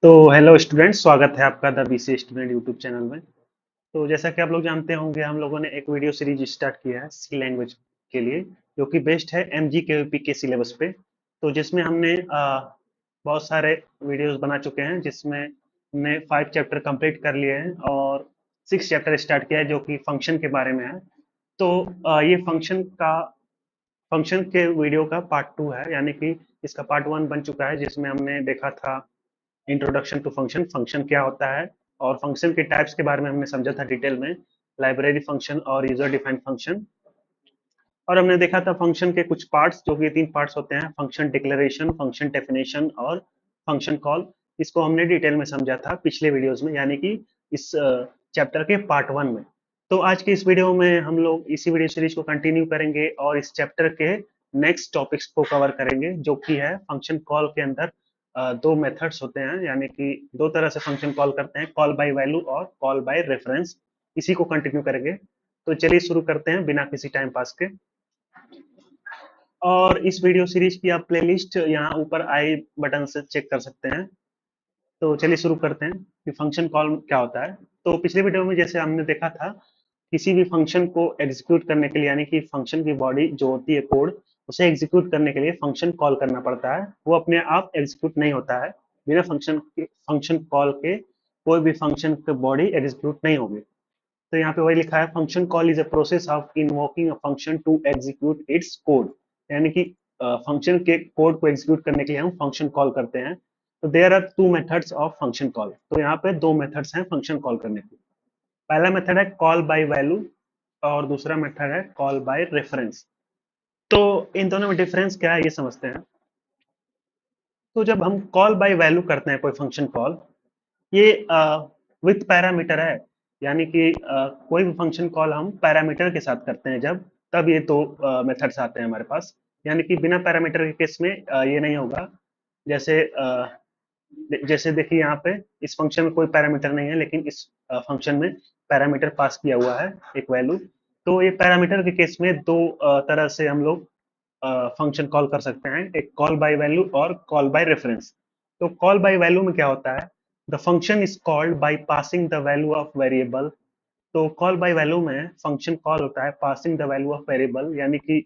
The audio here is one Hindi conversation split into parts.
तो हेलो स्टूडेंट, स्वागत है आपका the BC student YouTube channel में। तो जैसा कि आप लोग जानते होंगे, हम लोगों ने एक वीडियो सीरीज स्टार्ट किया है सी लैंग्वेज के लिए, जो कि बेस्ड है एमजी के के सिलेबस पे। तो जिसमें हमने बहुत सारे वीडियोस बना चुके हैं, जिसमें हमने 5 चैप्टर कंप्लीट कर लिए हैं और 6 चैप्टर स्टार्ट किया है जो कि फंक्शन के बारे में है। तो ये फंक्शन के वीडियो का पार्ट 2 है, यानी कि इसका पार्ट 1 बन चुका है, जिसमें हमने देखा था इंट्रोडक्शन टू फंक्शन, फंक्शन क्या होता है और फंक्शन के टाइप्स के बारे में हमने समझा था डिटेल में, लाइब्रेरी फंक्शन और यूजर डिफाइंड फंक्शन। और हमने देखा था फंक्शन के कुछ पार्ट्स, जो कि 3 पार्ट्स होते हैं: फंक्शन डिक्लेरेशन, फंक्शन डेफिनेशन और फंक्शन कॉल। इसको हमने डिटेल में समझा था पिछले वीडियोस में, यानी कि इस चैप्टर के पार्ट 1 में। तो आज के इस वीडियो में हम लोग इसी वीडियो सीरीज को कंटिन्यू करेंगे और इस चैप्टर के नेक्स्ट टॉपिक्स को कवर करेंगे, जो कि है फंक्शन कॉल के अंदर 2 मेथड्स होते हैं, यानी कि 2 तरह से फंक्शन कॉल करते हैं: कॉल बाय वैल्यू और कॉल बाय रेफरेंस। इसी को कंटिन्यू करेंगे। तो चलिए शुरू करते हैं बिना किसी टाइम पास के। और इस वीडियो सीरीज की आप प्लेलिस्ट यहाँ ऊपर आई बटन से चेक कर सकते हैं। तो चलिए शुरू करते हैं कि फंक्शन कॉल क्या होता है। तो पिछले वीडियो में जैसे हमने देखा था, किसी भी फंक्शन को एग्जीक्यूट करने के लिए, यानी कि फंक्शन की बॉडी जो होती है कोड, उसे एग्जीक्यूट करने के लिए फंक्शन कॉल करना पड़ता है। वो अपने आप एग्जीक्यूट नहीं होता है। बिना फंक्शन कॉल के कोई भी फंक्शन की बॉडी एग्जीक्यूट नहीं होगी। तो यहाँ पे वही लिखा है: function call is a process of invoking a function to execute its code. यानी कि फंक्शन के कोड को एग्जीक्यूट करने के लिए हम फंक्शन कॉल करते हैं। तो there are 2 methods of function call. तो यहाँ पे 2 मेथड्स हैं फंक्शन कॉल करने के। पहला मेथड है कॉल बाय वैल्यू और दूसरा मेथड है कॉल बाय रेफरेंस। तो इन दोनों में डिफरेंस क्या है, ये समझते हैं। तो जब हम कॉल बाय वैल्यू करते हैं कोई फंक्शन कॉल, ये विथ पैरामीटर है। यानी कि कोई भी फंक्शन कॉल हम पैरामीटर के साथ करते हैं जब, तब ये 2 मेथड्स आते हैं हमारे पास। यानी कि बिना पैरामीटर के केस में ये नहीं होगा। जैसे जैसे देखिए यहाँ पे इस फंक्शन में कोई पैरामीटर नहीं है, लेकिन इस फंक्शन में पैरामीटर पास किया हुआ है, एक वैल्यू। तो ये पैरामीटर के केस में 2 तरह से हम लोग फंक्शन कॉल कर सकते हैं: एक कॉल बाय वैल्यू और कॉल बाय रेफरेंस। तो कॉल बाय वैल्यू में क्या होता है? The function is called by passing the value of variable. तो कॉल बाय वैल्यू में फंक्शन कॉल होता है passing the value of variable. यानी कि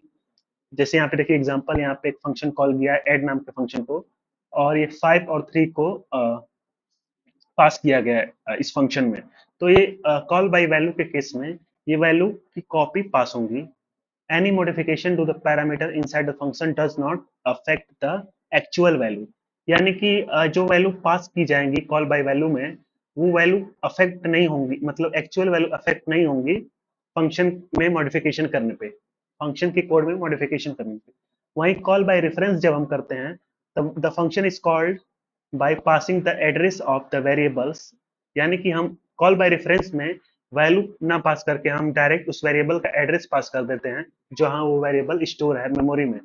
जैसे यहाँ पे देखिए एग्जांपल, यहाँ पे एक फंक्शन कॉल किया है ऐड नाम के फंक्शन को, और ये 5 और 3 को पास किया गया है इस फंक्शन में। तो ये कॉल बाय वैल्यू के केस में ये वैल्यू की कॉपी पास होंगी। any modification to the parameter inside the function does not affect the actual value। यानी कि जो वैल्यू पास की जाएंगी कॉल बाय वैल्यू में, वो वैल्यू अफेक्ट नहीं होंगी, मतलब एक्चुअल वैल्यू अफेक्ट नहीं होंगी फंक्शन में मॉडिफिकेशन करने पे, फंक्शन के कोड में मॉडिफिकेशन करने पे। वहीं कॉल बाय रेफरेंस जब हम करते हैं, तब the function is called by passing the address of the variables. यानी कि हम कॉल बाय रेफरेंस में वैल्यू ना पास करके हम डायरेक्ट उस वेरिएबल का एड्रेस पास कर देते हैं जहां वो वेरिएबल स्टोर है मेमोरी में।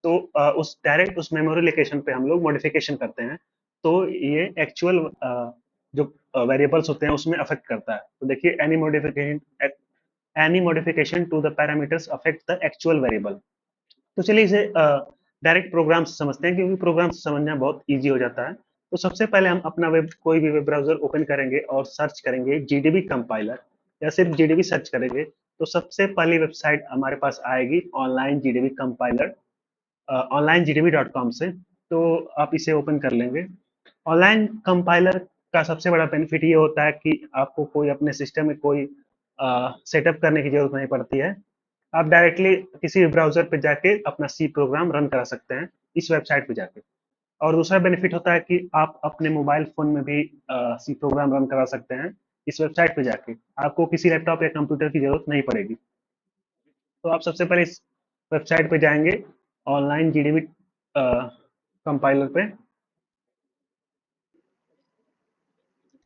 तो उस डायरेक्ट उस मेमोरी लोकेशन पे हम लोग मॉडिफिकेशन करते हैं। तो ये एक्चुअल जो वेरिएबल्स होते हैं उसमें अफेक्ट करता है। तो देखिए any modification to the parameters affect the actual variable. तो चलिए इसे डायरेक्ट प्रोग्राम से समझते हैं, क्योंकि प्रोग्राम से समझना बहुत इजी हो जाता है। तो सबसे पहले हम अपना वेब कोई भी वेब ब्राउजर ओपन करेंगे और सर्च करेंगे जीडीबी कंपाइलर, या सिर्फ जीडीबी सर्च करेंगे। तो सबसे पहली वेबसाइट हमारे पास आएगी ऑनलाइन जीडीबी कंपाइलर, onlinegdb.com से। तो आप इसे ओपन कर लेंगे। ऑनलाइन कंपाइलर का सबसे बड़ा बेनिफिट ये होता है कि आपको कोई अपने सिस्टम में कोई सेटअप करने की जरूरत नहीं पड़ती है। आप डायरेक्टली किसी भी ब्राउजर पे जाके अपना सी प्रोग्राम रन करा सकते हैं इस वेबसाइट पे जाके। और दूसरा बेनिफिट होता है कि आप अपने मोबाइल फोन में भी सी प्रोग्राम रन करा सकते हैं इस वेबसाइट पे जाके। आपको किसी लैपटॉप या कंप्यूटर की जरूरत नहीं पड़ेगी। तो आप सबसे पहले इस वेबसाइट पे जाएंगे, ऑनलाइन जीडीबी कंपाइलर पे।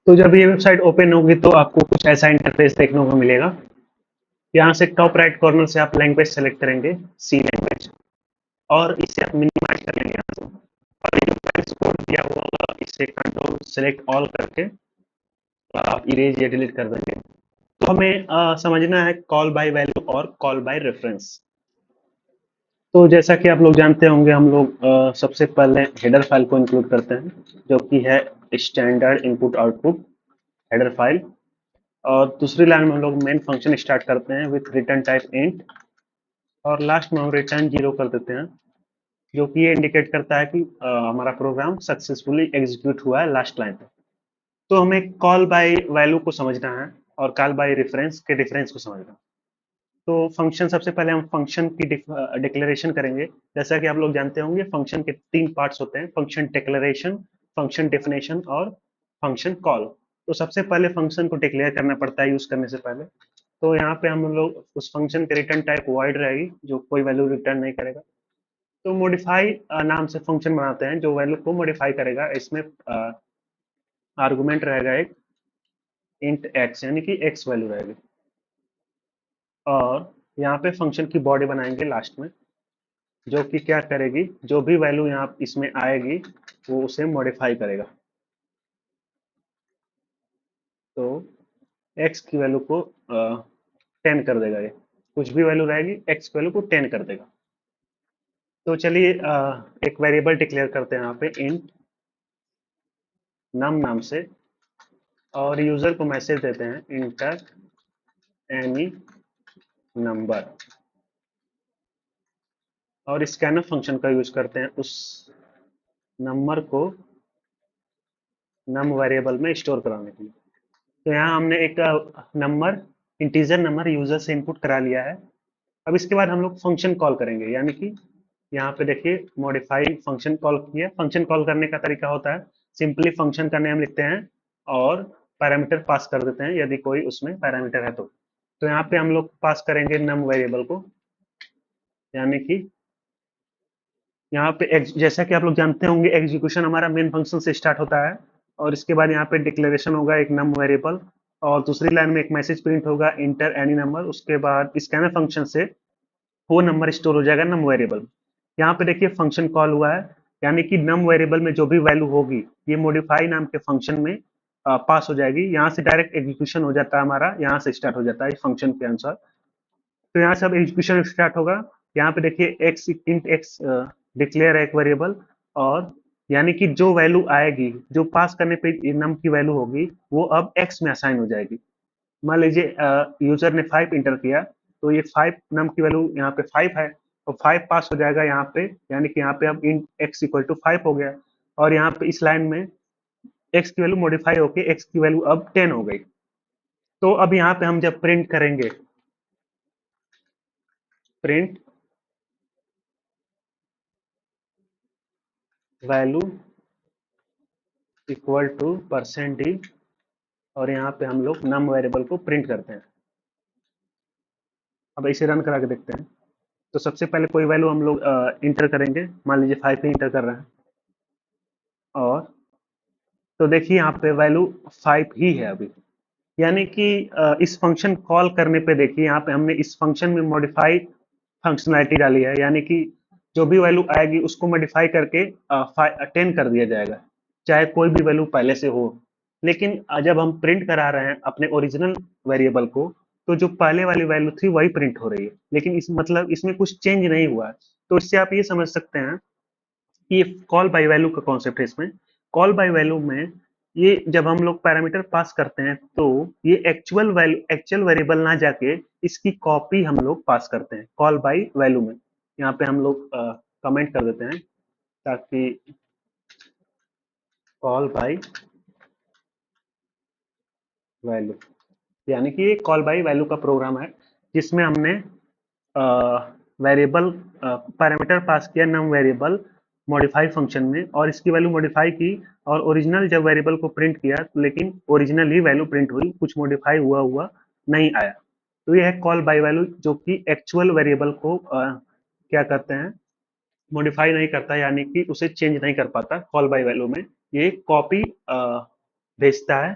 तो जब ये वेबसाइट ओपन होगी तो आपको कुछ ऐसा इंटरफेस देखने को मिलेगा। यहाँ से टॉप राइट कॉर्नर से आप लैंग्वेज सेलेक्ट करेंगे, सी लैंग्वेज, और इसे आप मिनिमाइज कर लेंगे यहाँ से। और ये जो एक्सपोर्ट दिया हुआ होगा, इसे कंट्रोल सेलेक्ट ऑल करके आप इरेज या डिलीट कर देंगे। तो हमें समझना है कॉल बाय वैल्यू और कॉल बाय रेफरेंस। तो जैसा कि आप लोग जानते होंगे, हम लोग सबसे पहले हेडर फाइल को इंक्लूड करते हैं, जो कि है standard input output header file. और दूसरी लाइन में हम लोग मेन फंक्शन स्टार्ट करते हैं विथ रिटर्न टाइप इंट, और लास्ट में हम रिटर्न 0 कर देते हैं, जो कि ये इंडिकेट करता है कि हमारा प्रोग्राम सक्सेसफुली एग्जीक्यूट हुआ है लास्ट लाइन पे। तो हमें कॉल बाय वैल्यू को समझना है और कॉल बाय रेफरेंस के डिफरेंस को समझना है। तो फंक्शन, सबसे पहले हम फंक्शन की डिक्लेरेशन करेंगे। जैसा कि आप लोग जानते होंगे, फंक्शन के 3 पार्ट्स होते हैं: फंक्शन डिक्लेरेशन, फंक्शन डेफिनेशन और फंक्शन कॉल। तो सबसे पहले फंक्शन को डिक्लेयर करना पड़ता है यूज करने से पहले। तो यहाँ पे हम लोग उस फंक्शन की रिटर्न टाइप वॉइड रहेगी, जो कोई वैल्यू रिटर्न नहीं करेगा। तो मॉडिफाई नाम से फंक्शन बनाते हैं जो वैल्यू को मॉडिफाई करेगा। इसमें आर्गुमेंट रहेगा एक इंट एक्स, यानी कि एक्स वैल्यू रहेगी। और यहाँ पे फंक्शन की बॉडी बनाएंगे लास्ट में, जो कि क्या करेगी, जो भी वैल्यू यहाँ इसमें आएगी वो उसे मॉडिफाई करेगा। तो x की वैल्यू को 10 कर देगा, ये कुछ भी वैल्यू रहेगी x की वैल्यू को 10 कर देगा। तो चलिए एक वेरिएबल डिक्लेयर करते हैं यहाँ पे इंट नम नाम से, और यूजर को मैसेज देते हैं इंटर एनी नंबर, और स्कैनफ फंक्शन का यूज करते हैं उस नंबर को नम वेरिएबल में स्टोर कराने के लिए। तो यहाँ हमने एक नंबर, इंटीजर नंबर यूजर से इनपुट करा लिया है। अब इसके बाद हम लोग फंक्शन कॉल करेंगे, यानी कि यहाँ पे देखिए मॉडिफाई फंक्शन कॉल किया। फंक्शन कॉल करने का तरीका होता है, सिंपली फंक्शन का नेम लिखते हैं और पैरामीटर पास कर देते हैं यदि कोई उसमें पैरामीटर है तो यहाँ पे हम लोग पास करेंगे नम वेरिएबल को, यानी कि यहाँ पे जैसा कि आप लोग जानते होंगे, एग्जीक्यूशन हमारा मेन फंक्शन से स्टार्ट होता है, और इसके बाद यहाँ पे डिक्लेरेशन होगा एक नम वेरिएबल, और दूसरी लाइन में एक मैसेज प्रिंट होगा इंटर एनी नंबर। उसके बाद स्कैनर फंक्शन से वो नंबर स्टोर हो जाएगा नम वेरिएबल। यहाँ पे देखिए फंक्शन कॉल हुआ है, यानी कि नम वेरिएबल में जो भी वैल्यू होगी ये मॉडिफाई नाम के फंक्शन में पास हो जाएगी। यहाँ से डायरेक्ट एग्जीक्यूशन हो जाता है हमारा, यहाँ से स्टार्ट हो जाता है इस फंक्शन के अनुसार। तो यहाँ से अब एग्जीक्यूशन स्टार्ट होगा। यहाँ पे देखिए एक्स इंट एक्स डिक्लेयर है एक वेरिएबल, और यानी कि जो वैल्यू आएगी, जो पास करने पे नम की वैल्यू होगी, वो अब एक्स में असाइन हो जाएगी। मान लीजिए यूजर ने 5 इंटर किया, तो ये 5 नम की वैल्यू यहाँ पे 5 है, तो 5 पास हो जाएगा यहाँ पे, यानी कि यहाँ पे अब इंट एक्स इक्वल टू 5 हो गया। और यहाँ पे इस लाइन में एक्स की वैल्यू मॉडिफाई होके एक्स की वैल्यू अब 10 हो गई। तो अब यहाँ पे हम जब प्रिंट करेंगे, print value equal to %d, और यहाँ पे हम लोग नम वेरिएबल को प्रिंट करते हैं। अब इसे रन करा के देखते हैं। तो सबसे पहले कोई वैल्यू हम लोग इंटर करेंगे, मान लीजिए 5 ही इंटर कर रहे हैं, और तो देखिए यहाँ पे वैल्यू 5 ही है अभी। यानी कि इस फंक्शन कॉल करने पे देखिए यहाँ पे हमने इस फंक्शन में मॉडिफाई फंक्शनैलिटी डाली है, यानी कि जो भी वैल्यू आएगी उसको मॉडिफाई करके 10 कर दिया जाएगा, चाहे कोई भी वैल्यू पहले से हो। लेकिन जब हम प्रिंट करा रहे हैं अपने ओरिजिनल वेरिएबल को, तो जो पहले वाली वैल्यू थी वही प्रिंट हो रही है, लेकिन इस मतलब इसमें कुछ चेंज नहीं हुआ है। तो इससे आप ये समझ सकते हैं कि कॉल बाय वैल्यू का कॉन्सेप्ट है इसमें। कॉल बाय वैल्यू में ये जब हम लोग पैरामीटर पास करते हैं, तो ये एक्चुअल वैल्यू, एक्चुअल वेरिएबल ना जाके इसकी कॉपी हम लोग पास करते हैं कॉल बाय वैल्यू में। यहाँ पे हम लोग कमेंट कर देते हैं ताकि कॉल बाय वैल्यू, यानी कि ये कॉल बाय वैल्यू का प्रोग्राम है, जिसमें हमने वेरिएबल पैरामीटर पास किया नम वेरिएबल मॉडिफाई फंक्शन में, और इसकी वैल्यू मॉडिफाई की, और ओरिजिनल जब वेरिएबल को प्रिंट किया, तो लेकिन ओरिजिनल ही वैल्यू प्रिंट हुई, कुछ मॉडिफाई हुआ हुआ नहीं आया। तो ये है कॉल बाय वैल्यू, जो कि एक्चुअल वेरिएबल को क्या करते हैं, मॉडिफाई नहीं करता, यानी कि उसे चेंज नहीं कर पाता। कॉल बाय वैल्यू में ये कॉपी भेजता है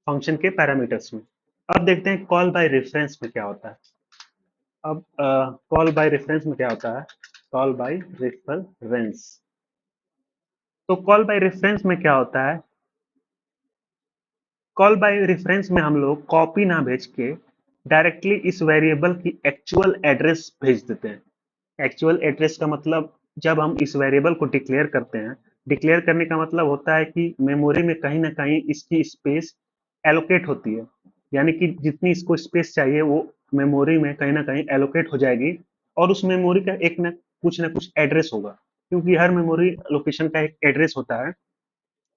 फंक्शन के पैरामीटर्स में। अब देखते हैं कॉल बाय रेफरेंस में क्या होता है। अब कॉल बाय रेफरेंस में क्या होता है, कॉल बाय रेफरेंस। तो कॉल बाय रेफरेंस में क्या होता है, कॉल बाय रेफरेंस में हम लोग कॉपी ना भेज के डायरेक्टली इस वेरिएबल की एक्चुअल एड्रेस भेज देते हैं। एक्चुअल एड्रेस का मतलब जब हम इस वेरिएबल को डिक्लेयर करते हैं, डिक्लेयर करने का मतलब होता है कि मेमोरी में कहीं ना कहीं इसकी स्पेस एलोकेट होती है, यानी कि जितनी इसको स्पेस चाहिए वो मेमोरी में कहीं ना कहीं एलोकेट हो जाएगी, और उस मेमोरी का एक ना कुछ एड्रेस होगा, क्योंकि हर मेमोरी लोकेशन का एक एड्रेस होता है।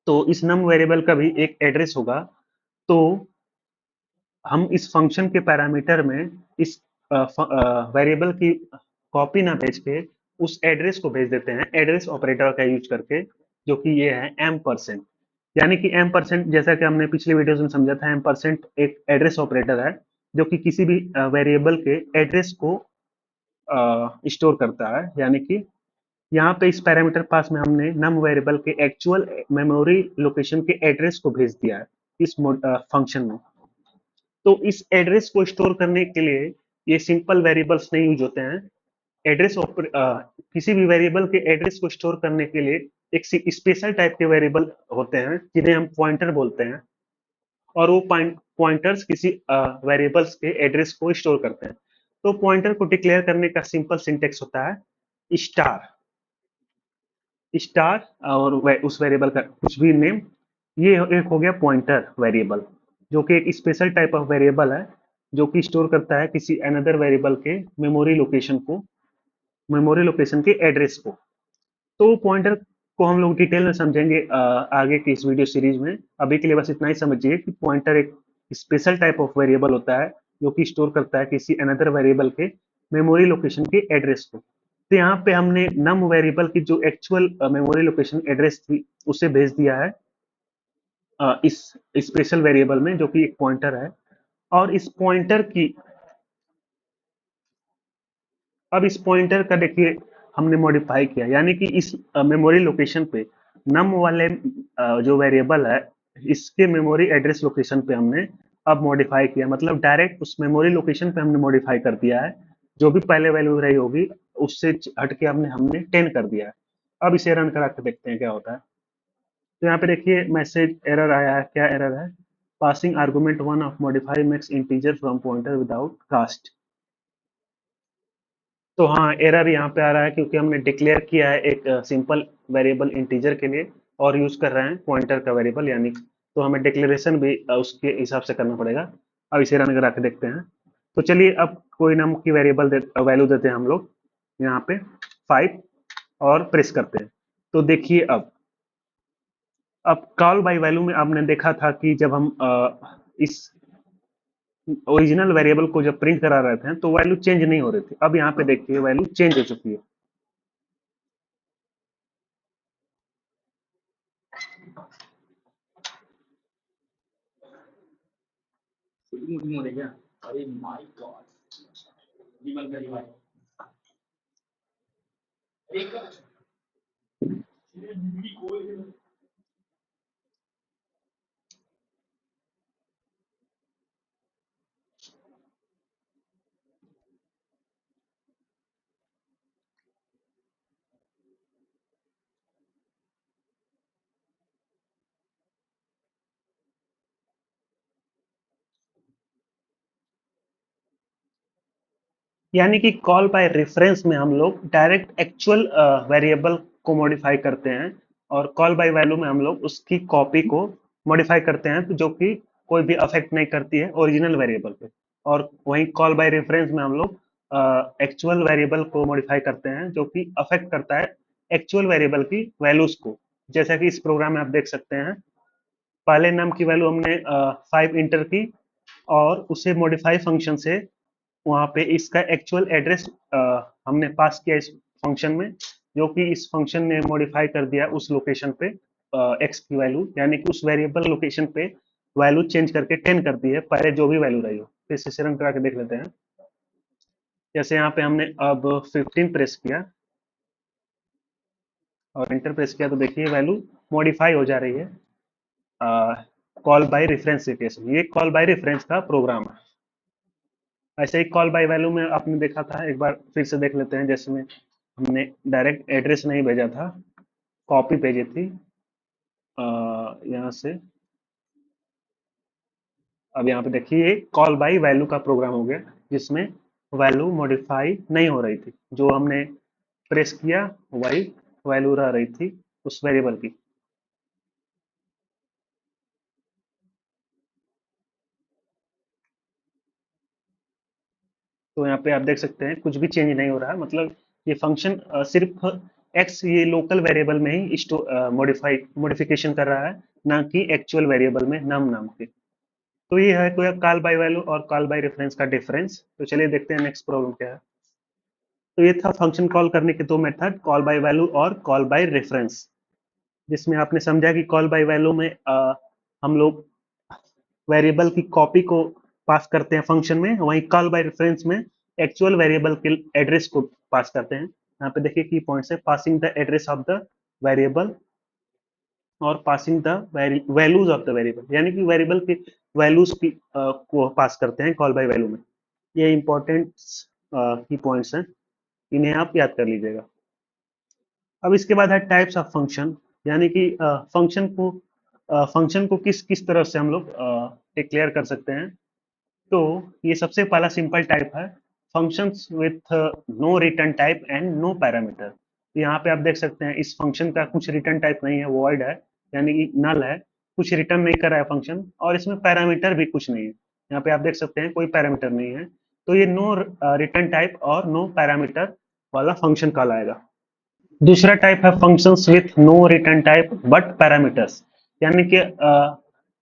तो इस नम वेरिएबल का भी एक एड्रेस होगा। तो हम इस फंक्शन के पैरामीटर में इस वेरिएबल की कॉपी ना भेज के उस एड्रेस को भेज देते हैं एड्रेस ऑपरेटर का यूज करके, जो कि ये है एम परसेंट। यानी कि एम परसेंट, जैसा कि हमने पिछले वीडियोस में समझा था, एम परसेंट एक एड्रेस ऑपरेटर है जो कि किसी भी वेरिएबल के एड्रेस को स्टोर करता है। यानी कि यहाँ पे इस पैरामीटर पास में हमने नम वेरिएबल के एक्चुअल मेमोरी लोकेशन के एड्रेस को भेज दिया है इस फंक्शन में। तो इस एड्रेस को स्टोर करने के लिए ये सिंपल वेरिएबल्स नहीं यूज होते हैं। किसी भी वेरिएबल के एड्रेस को स्टोर करने के लिए एक स्पेशल टाइप के वेरिएबल होते हैं जिन्हें हम पॉइंटर बोलते हैं, और वो पॉइंटर्स किसी वेरिएबल्स के एड्रेस को स्टोर करते हैं। तो पॉइंटर को डिक्लेयर करने का सिंपल सिंटेक्स होता है स्टार, स्टार और उस वेरिएबल का कुछ भी नेम। ये एक हो गया पॉइंटर वेरिएबल, जो कि एक स्पेशल टाइप ऑफ वेरिएबल है जो कि स्टोर करता है किसी अनदर वेरिएबल के मेमोरी लोकेशन को, मेमोरी लोकेशन के एड्रेस को। तो पॉइंटर को हम लोग डिटेल में समझेंगे आगे की इस वीडियो सीरीज में। अभी के लिए बस इतना ही समझिए कि पॉइंटर एक स्पेशल टाइप ऑफ वेरिएबल होता है जो कि स्टोर करता है किसी अनदर वेरिएबल के मेमोरी लोकेशन के एड्रेस को। तो यहाँ पे हमने नम वेरिएबल की जो एक्चुअल मेमोरी लोकेशन एड्रेस थी उसे भेज दिया है इस स्पेशल वेरिएबल में, जो कि एक पॉइंटर है। और इस पॉइंटर की, अब इस पॉइंटर का देखिए हमने मॉडिफाई किया, यानी कि इस मेमोरी लोकेशन पे नम वाले जो वेरिएबल है इसके मेमोरी एड्रेस लोकेशन पे हमने अब मॉडिफाई किया, मतलब डायरेक्ट उस मेमोरी लोकेशन पे हमने मॉडिफाई कर दिया है। जो भी पहले वैल्यू रही होगी उससे हट के हमने हमने 10 कर दिया है। अब इसे रन करा के देखते हैं क्या होता है। तो यहाँ पे देखिए मैसेज एरर आया है। क्या एरर है? Passing argument one of modify makes integer from pointer without cast. तो हाँ, एरर यहाँ पे आ रहा है क्योंकि हमने डिक्लेयर किया है एक सिंपल वेरिएबल इंटीजर के लिए और यूज कर रहे हैं पॉइंटर का वेरिएबल, यानी तो हमें डिक्लेरेशन भी उसके हिसाब से करना पड़ेगा। अब इसे रन करा के देखते हैं। तो चलिए अब कोई नाम की वेरिएबल वैल्यू देते हैं हम लोग यहाँ पे 5 और प्रेस करते हैं। तो देखिए अब कॉल बाय वैल्यू में आपने देखा था कि जब हम इस ओरिजिनल वेरिएबल को जब प्रिंट करा रहे थे तो वैल्यू चेंज नहीं हो रही थी। अब यहाँ पे देखिए वैल्यू चेंज हो चुकी है। यानी कि कॉल बाय रेफरेंस में हम लोग डायरेक्ट एक्चुअल वेरिएबल को मॉडिफाई करते हैं, और कॉल बाय वैल्यू में हम लोग उसकी कॉपी को मॉडिफाई करते हैं, तो जो कि कोई भी अफेक्ट नहीं करती है ओरिजिनल वेरिएबल पे। और वहीं कॉल बाय रेफरेंस में हम लोग एक्चुअल वेरिएबल को मॉडिफाई करते हैं जो कि अफेक्ट करता है एक्चुअल वेरिएबल की वैल्यूज को। जैसा कि इस प्रोग्राम में आप देख सकते हैं, पहले नाम की वैल्यू हमने 5 इंटर की और उसे मॉडिफाई फंक्शन से वहाँ पे इसका एक्चुअल एड्रेस हमने पास किया इस फंक्शन में, जो कि इस फंक्शन ने मॉडिफाई कर दिया उस लोकेशन पे एक्स की वैल्यू, यानी कि उस वेरिएबल लोकेशन पे वैल्यू चेंज करके 10 कर दी है, पहले जो भी वैल्यू रही हो। फिर से रन करा के देख लेते हैं। जैसे यहाँ पे हमने अब 15 प्रेस किया और इंटर प्रेस किया तो देखिए वैल्यू मॉडिफाई हो जा रही है कॉल बाय रेफरेंस सिचुएशन। ये कॉल बाय रेफरेंस का प्रोग्राम है। ऐसे ही कॉल बाय वैल्यू में आपने देखा था, एक बार फिर से देख लेते हैं। जैसे में हमने डायरेक्ट एड्रेस नहीं भेजा था, कॉपी भेजी थी यहाँ से। अब यहाँ पे देखिए कॉल बाय वैल्यू का प्रोग्राम हो गया जिसमें वैल्यू मॉडिफाई नहीं हो रही थी, जो हमने प्रेस किया वही वैल्यू रह रही थी उस वेरिएबल की। तो यहाँ पे आप देख सकते हैं कुछ भी चेंज नहीं हो रहा है, मतलब ये फंक्शन सिर्फ एक्स, ये लोकल वेरिएबल में ही मॉडिफिकेशन कर रहा है, ना कि एक्चुअल वेरिएबल में नम नाम के। तो ये है कोई कॉल बाय वैल्यू और कॉल बाय रेफरेंस का डिफरेंस। तो चलिए देखते हैं नेक्स्ट प्रॉब्लम क्या है। तो ये था फंक्शन कॉल करने के दो मेथड, कॉल बाय वैल्यू और कॉल बाय रेफरेंस, जिसमें आपने समझा कि कॉल बाय वैल्यू में हम लोग वेरिएबल की कॉपी को पास करते हैं फंक्शन में, वहीं कॉल बाय रेफरेंस में एक्चुअल वेरिएबल के एड्रेस को पास करते हैं। यहाँ पे देखिए की पॉइंट्स है, passing the address of the variable और passing the values of the variable, यानी कि वेरिएबल के वैल्यूज की को पास करते हैं कॉल बाय वैल्यू में। ये इंपॉर्टेंट की पॉइंट्स हैं, इन्हें आप याद कर लीजिएगा। अब इसके बाद है टाइप्स ऑफ फंक्शन, यानी कि फंक्शन को किस किस तरह से हम लोग डिक्लेयर कर सकते हैं। तो ये सबसे पहला सिंपल टाइप है, functions with no return type and no parameter. यहाँ पे आप देख सकते हैं इस फंक्शन का कुछ रिटर्न टाइप नहीं है, वॉइड है, यानी कि नल है, कुछ रिटर्न नहीं कर रहा है फंक्शन, और इसमें पैरामीटर भी कुछ नहीं है। यहाँ पे आप देख सकते हैं कोई पैरामीटर नहीं है। तो ये नो रिटर्न टाइप और नो पैरामीटर वाला फंक्शन कहलाएगा। दूसरा टाइप है functions with no return type but parameters, यानी कि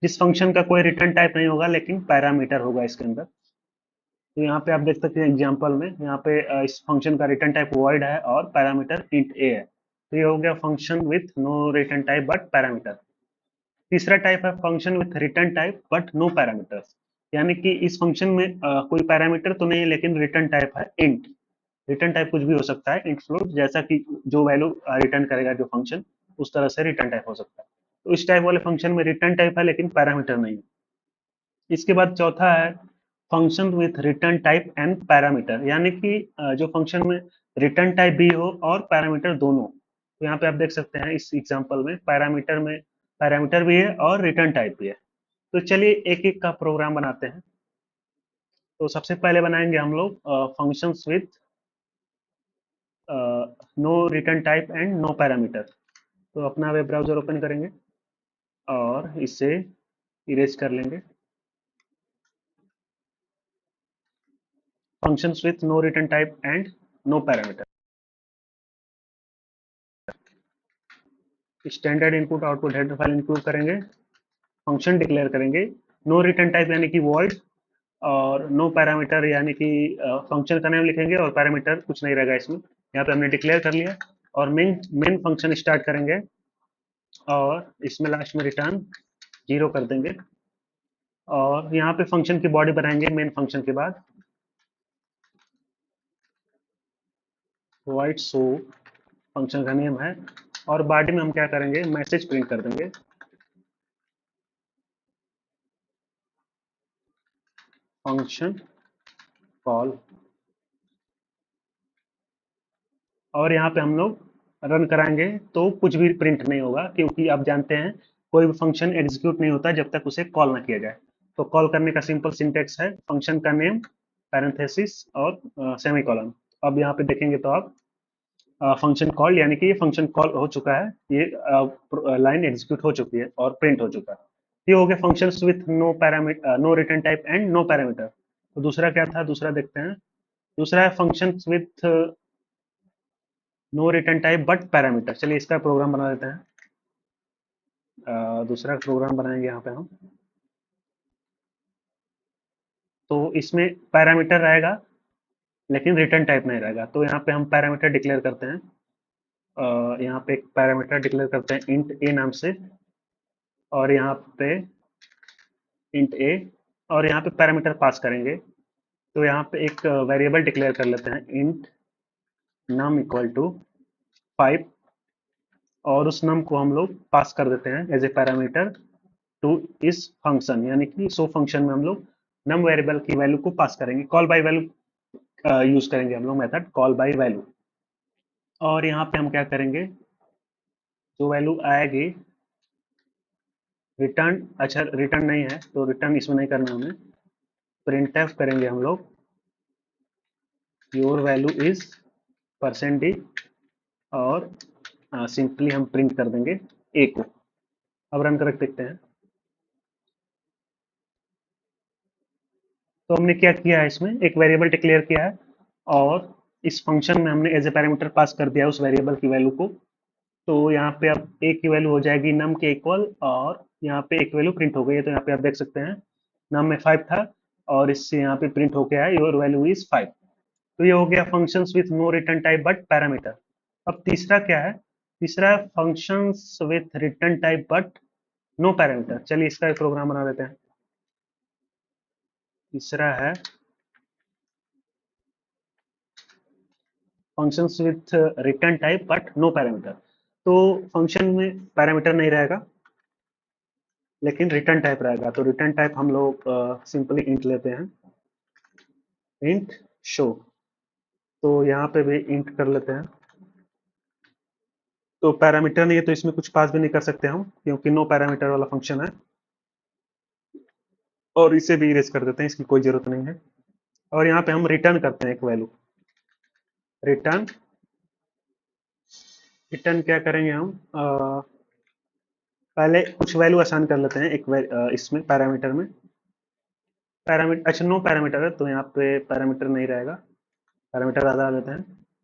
जिस फंक्शन का कोई रिटर्न टाइप नहीं होगा लेकिन पैरामीटर होगा इसके अंदर। तो यहाँ पे आप देख सकते हैं एग्जांपल में, यहाँ पे इस फंक्शन का रिटर्न टाइप वॉइड है और पैरामीटर इंट ए है। तो ये हो गया function with no return type but parameter. तीसरा टाइप है function with return type but no parameters, यानी कि इस फंक्शन में कोई पैरामीटर तो नहीं है लेकिन रिटर्न टाइप है इंट। रिटर्न टाइप कुछ भी हो सकता है, इंट फ्लोट, जैसा कि जो वैल्यू रिटर्न करेगा जो फंक्शन, उस तरह से रिटर्न टाइप हो सकता है। तो इस टाइप वाले फंक्शन में रिटर्न टाइप है लेकिन पैरामीटर नहीं है। इसके बाद चौथा है function with return type and parameter, यानी कि जो फंक्शन में रिटर्न टाइप भी हो और पैरामीटर दोनों। तो यहाँ पे आप देख सकते हैं इस एग्जांपल में पैरामीटर भी है और रिटर्न टाइप भी है। तो चलिए एक एक का प्रोग्राम बनाते हैं। तो सबसे पहले बनाएंगे हम लोग functions with no return type and no parameter. तो अपना वेब ब्राउजर ओपन करेंगे और इसे इरेज कर लेंगे। Functions with no return type and no parameter, standard input output header file include करेंगे, फंक्शन डिक्लेयर करेंगे, नो रिटर्न टाइप यानी कि वॉइड, और नो पैरामीटर यानी कि फंक्शन का नाम लिखेंगे और पैरामीटर कुछ नहीं रहेगा इसमें। यहाँ पे हमने डिक्लेयर कर लिया और मेन मेन फंक्शन स्टार्ट करेंगे और इसमें लास्ट में रिटर्न 0 कर देंगे। और यहाँ पे फंक्शन की बॉडी बनाएंगे मेन फंक्शन के बाद, वाइट शो फंक्शन का नेम है, और बॉडी में हम क्या करेंगे, मैसेज प्रिंट कर देंगे, फंक्शन कॉल। और यहाँ पे हम लोग रन कराएंगे तो कुछ भी प्रिंट नहीं होगा, क्योंकि आप जानते हैं कोई भी फंक्शन एग्जीक्यूट नहीं होता जब तक उसे कॉल ना किया जाए। तो कॉल करने का सिंपल सिंटेक्स है फंक्शन का नेम, पैरेंथेसिस और सेमीकोलन। अब यहाँ पे देखेंगे तो आप फंक्शन कॉल, यानी कि ये फंक्शन कॉल हो चुका है, ये लाइन एग्जीक्यूट हो चुकी है और प्रिंट हो चुका है। ये हो गया functions with no parameter, no return type and no parameter. तो दूसरा क्या था, दूसरा देखते हैं। दूसरा है functions with no return type but parameter. चलिए इसका प्रोग्राम बना देते हैं। दूसरा प्रोग्राम बनाएंगे यहाँ पे हम। तो इसमें पैरामीटर रहेगा लेकिन रिटर्न टाइप नहीं रहेगा। तो यहाँ पे हम पैरामीटर डिक्लेयर करते हैं। यहाँ पे एक पैरामीटर डिक्लेयर करते हैं इंट ए नाम से, और यहाँ पे इंट ए, और यहाँ पे पैरामीटर पास करेंगे। तो यहाँ पे एक वेरिएबल डिक्लेयर कर लेते हैं इंट नम इक्वल टू 5, और उस नम को हम लोग पास कर देते हैं एज ए पैरामीटर टू इस फंक्शन, यानी कि सो फंक्शन में हम लोग नम वेरिएबल की वैल्यू को पास करेंगे, कॉल बाय वैल्यू यूज करेंगे हम लोग मेथड कॉल बाय वैल्यू। और यहाँ पे हम क्या करेंगे, जो वैल्यू आएगी रिटर्न, अच्छा रिटर्न नहीं है तो रिटर्न इसमें नहीं करना हमें, प्रिंटफ करेंगे हम लोग योर वैल्यू इज %d और सिंपली हम प्रिंट कर देंगे ए को। अब रन करके देखते हैं। तो हमने क्या किया है, इसमें एक वेरिएबल डिक्लेयर किया है और इस फंक्शन में हमने एज ए पैरामीटर पास कर दिया उस वेरिएबल की वैल्यू को। तो यहाँ पे अब ए की वैल्यू हो जाएगी नम के इक्वल और यहाँ पे एक वैल्यू प्रिंट हो गई है। तो यहाँ पे आप देख सकते हैं नम में 5 था और इससे यहाँ पे प्रिंट होके आया योर वैल्यू इज 5। तो ये हो गया functions with no return type but parameter. अब तीसरा क्या है, तीसरा functions with return type but no parameter. चलिए इसका एक प्रोग्राम बना देते हैं। तीसरा है functions with return type but no parameter. तो फंक्शन में पैरामीटर नहीं रहेगा लेकिन रिटर्न टाइप रहेगा। तो रिटर्न टाइप हम लोग सिंपली इंट लेते हैं, इंट शो। तो यहाँ पे भी इंट कर लेते हैं। तो पैरामीटर नहीं है तो इसमें कुछ पास भी नहीं कर सकते हम क्योंकि नो पैरामीटर वाला फंक्शन है। और इसे भी इरेज कर देते हैं, इसकी कोई जरूरत नहीं है। और यहाँ पे हम रिटर्न करते हैं एक वैल्यू। रिटर्न रिटर्न क्या करेंगे हम, पहले कुछ वैल्यू असाइन कर लेते हैं इसमें पैरामीटर में। पैरामीटर अच्छा नो पैरामीटर है तो यहाँ पे पैरामीटर नहीं रहेगा, पैरामीटर आधा देते हैं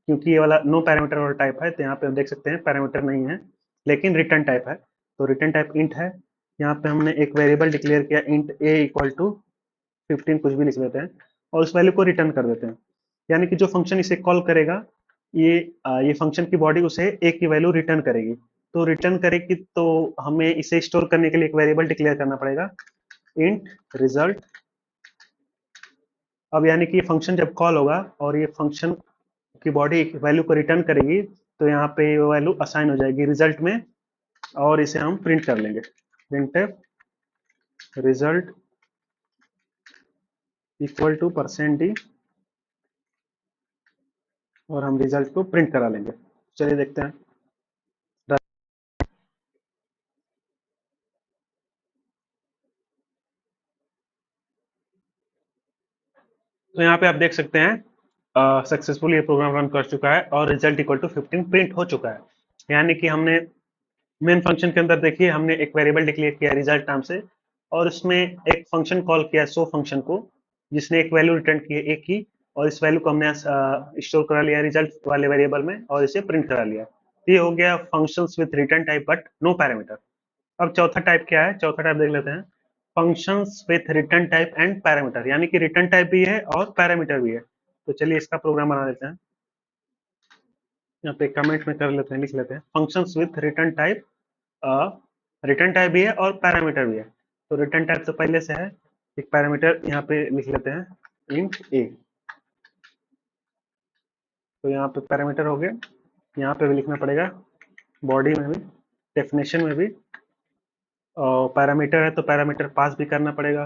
क्योंकि ये वाला नो पैरामीटर वाला टाइप है। तो यहाँ पे हम देख सकते हैं पैरामीटर नहीं है लेकिन रिटर्न टाइप है। तो रिटर्न टाइप इंट है। यहाँ पे हमने एक वेरिएबल डिक्लेयर किया इंट ए इक्वल टू 15 कुछ भी लिख लेते हैं और उस वैल्यू को रिटर्न कर देते हैं। यानी कि जो फंक्शन इसे कॉल करेगा ये फंक्शन की बॉडी उसे ए की वैल्यू रिटर्न करेगी। तो रिटर्न करेगी तो हमें इसे स्टोर करने के लिए एक वेरिएबल डिक्लेयर करना पड़ेगा इंट रिजल्ट। अब यानी कि ये फंक्शन जब कॉल होगा और ये फंक्शन की बॉडी वैल्यू को रिटर्न करेगी तो यहाँ पे वो वैल्यू असाइन हो जाएगी रिजल्ट में और इसे हम प्रिंट कर लेंगे printf result equal to %d और हम रिजल्ट को प्रिंट करा लेंगे। चलिए देखते हैं। तो यहाँ पे आप देख सकते हैं सक्सेसफुल ये प्रोग्राम रन कर चुका है और रिजल्ट इक्वल टू 15 प्रिंट हो चुका है। यानी कि हमने मेन फंक्शन के अंदर देखिए हमने एक वेरिएबल डिक्लेयर किया रिजल्ट नाम से और उसमें एक फंक्शन कॉल किया सो फंक्शन को जिसने एक वैल्यू रिटर्न की है एक की और इस वैल्यू को हमने स्टोर करा लिया रिजल्ट वाले वेरिएबल में और इसे प्रिंट करा लिया। तो ये हो गया functions with return type but no parameter. अब चौथा टाइप क्या है, चौथा टाइप देख लेते हैं functions with return type and parameter. यानी कि रिटर्न टाइप भी है और पैरामीटर भी है। तो चलिए इसका प्रोग्राम बना लेते हैं। यहाँ पे कमेंट में कर लेते हैं, लिख लेते हैं फंक्शंस विथ रिटर्न टाइप भी है और पैरामीटर भी है। तो रिटर्न टाइप तो पहले से है, एक पैरामीटर यहाँ पे लिख लेते हैं इंट ए। तो यहाँ पे पैरामीटर हो गया, यहाँ पे भी लिखना पड़ेगा बॉडी में भी डेफिनेशन में भी। और पैरामीटर है तो पैरामीटर पास भी करना पड़ेगा।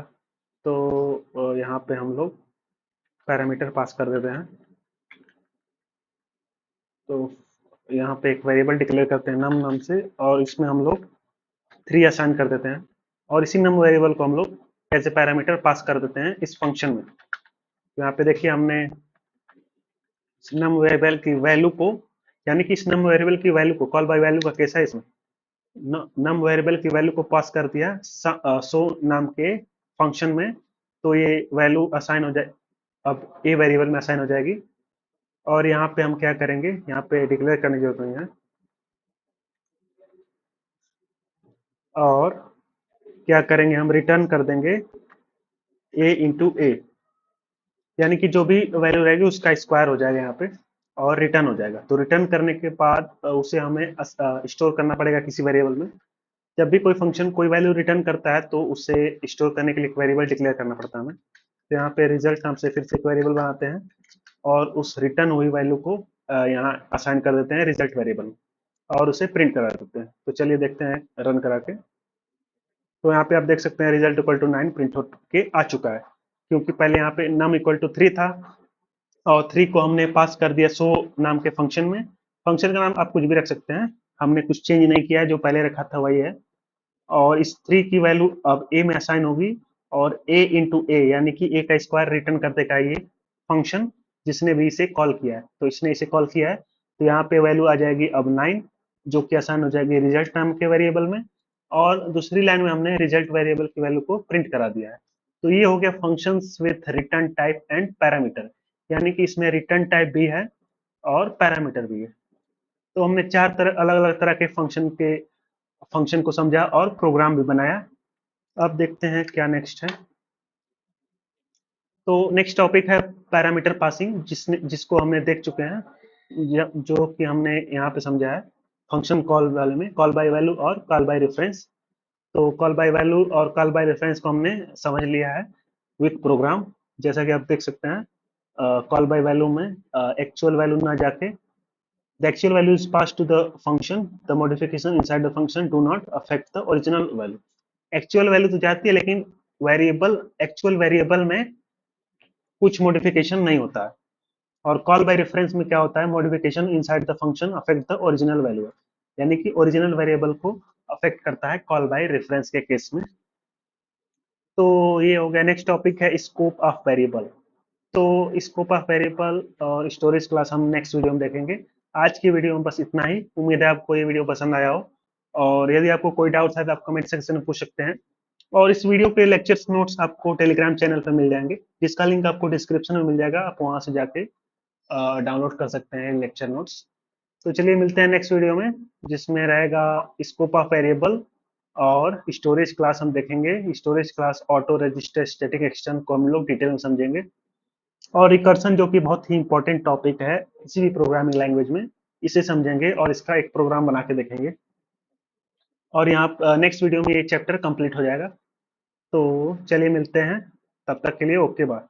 तो यहाँ पे हम लोग पैरामीटर पास कर देते हैं। तो यहाँ पे एक वेरिएबल डिक्लेयर करते हैं नम नाम से और इसमें हम लोग 3 असाइन कर देते हैं और इसी नम वेरिएबल को हम लोग एज ए पैरामीटर पास कर देते हैं इस फंक्शन में। तो यहाँ पे देखिए हमने नम वेरिएबल की वैल्यू को यानी कि इस नम वेरिएबल की वैल्यू को कॉल बाय वैल्यू का केस है इसमें नम वेरिएबल की वैल्यू को पास कर दिया सो नाम के फंक्शन में। तो ये वैल्यू असाइन हो जाए, अब ए वेरिएबल में असाइन हो जाएगी। और यहाँ पे हम क्या करेंगे, यहाँ पे डिक्लेयर करने की जरूरत नहीं है। और क्या करेंगे, हम रिटर्न कर देंगे ए इंटू ए। यानी कि जो भी वैल्यू रहेगी उसका स्क्वायर हो जाएगा यहाँ पे और रिटर्न हो जाएगा। तो रिटर्न करने के बाद उसे हमें स्टोर करना पड़ेगा किसी वेरिएबल में। जब भी कोई फंक्शन कोई वैल्यू रिटर्न करता है तो उसे स्टोर करने के लिए एक वेरिएबल डिक्लेयर करना पड़ता है हमें। तो यहाँ पे रिजल्ट नाम से फिर से एक वेरिएबल बनाते हैं और उस रिटर्न हुई वैल्यू को यहाँ असाइन कर देते हैं रिजल्ट वेरिएबल में और उसे प्रिंट करा देते हैं। तो चलिए देखते हैं रन करा के। तो यहाँ पे आप देख सकते हैं रिजल्ट इक्वल टू 9 प्रिंट होके आ चुका है क्योंकि पहले यहाँ पे नम इक्वल टू 3 था और 3 को हमने पास कर दिया सो नाम के फंक्शन में। फंक्शन का नाम आप कुछ भी रख सकते हैं, हमने कुछ चेंज नहीं किया है, जो पहले रखा था वही है। और इस 3 की वैल्यू अब ए में असाइन होगी और ए इंटू ए यानी कि ए का स्क्वायर रिटर्न कर देगा ये फंक्शन। जिसने भी इसे कॉल किया है। तो इसने इसे कॉल किया है, तो यहाँ पे वैल्यू आ जाएगी अब 9, जो कि असाइन हो जाएगी रिजल्ट नाम के वेरिएबल में, और दूसरी लाइन में हमने रिजल्ट वेरिएबल की वैल्यू को प्रिंट करा दिया है। तो ये हो गया functions with return type and parameter, यानी कि इसमें रिटर्न टाइप भी है और पैरामीटर भी है। तो हमने चार तरह अलग अलग तरह के फंक्शन को समझा और प्रोग्राम भी बनाया। अब देखते हैं क्या नेक्स्ट है। तो नेक्स्ट टॉपिक है पैरामीटर पासिंग, जिसको हमने देख चुके हैं, जो कि हमने यहाँ पे समझा है फंक्शन कॉल वाले में, कॉल बाय वैल्यू और कॉल बाय रेफरेंस। तो कॉल बाय वैल्यू और कॉल बाय रेफरेंस को हमने समझ लिया है विथ प्रोग्राम। जैसा कि आप देख सकते हैं, कॉल बाय वैल्यू में एक्चुअल वैल्यू ना जाके, the actual value is pass to the function, the modification inside the function do not affect the original value. Actual value तो जाती है, लेकिन एक्चुअल वेरिएबल में कुछ मॉडिफिकेशन नहीं होता है। और कॉल बाय रेफरेंस में क्या होता है, modification inside the function affect the original value, यानी कि ओरिजिनल वेरिएबल को अफेक्ट करता है कॉल बाय रेफरेंस के केस में। तो ये हो गया। नेक्स्ट टॉपिक है स्कोप ऑफ वेरिएबल। तो स्कोप ऑफ वेरिएबल और स्टोरेज क्लास हम नेक्स्ट वीडियो में देखेंगे। आज की वीडियो में बस इतना ही। उम्मीद है आपको ये वीडियो पसंद आया हो, और यदि आपको कोई डाउट्स है तो आप कमेंट सेक्शन में पूछ सकते हैं। और इस वीडियो के लेक्चर्स नोट्स आपको टेलीग्राम चैनल पर मिल जाएंगे, जिसका लिंक आपको डिस्क्रिप्शन में मिल जाएगा। आप वहां से जाके डाउनलोड कर सकते हैं लेक्चर नोट्स। तो चलिए मिलते हैं नेक्स्ट वीडियो में, जिसमें रहेगा स्कोप ऑफ वेरिएबल और स्टोरेज क्लास हम देखेंगे। Storage class auto register static extension को हम लोग डिटेल में समझेंगे, और रिकर्सन जो कि बहुत ही इंपॉर्टेंट टॉपिक है किसी भी प्रोग्रामिंग लैंग्वेज में, इसे समझेंगे और इसका एक प्रोग्राम बना के देखेंगे। और यहाँ नेक्स्ट वीडियो में ये चैप्टर कंप्लीट हो जाएगा। तो चलिए मिलते हैं, तब तक के लिए ओके बाय।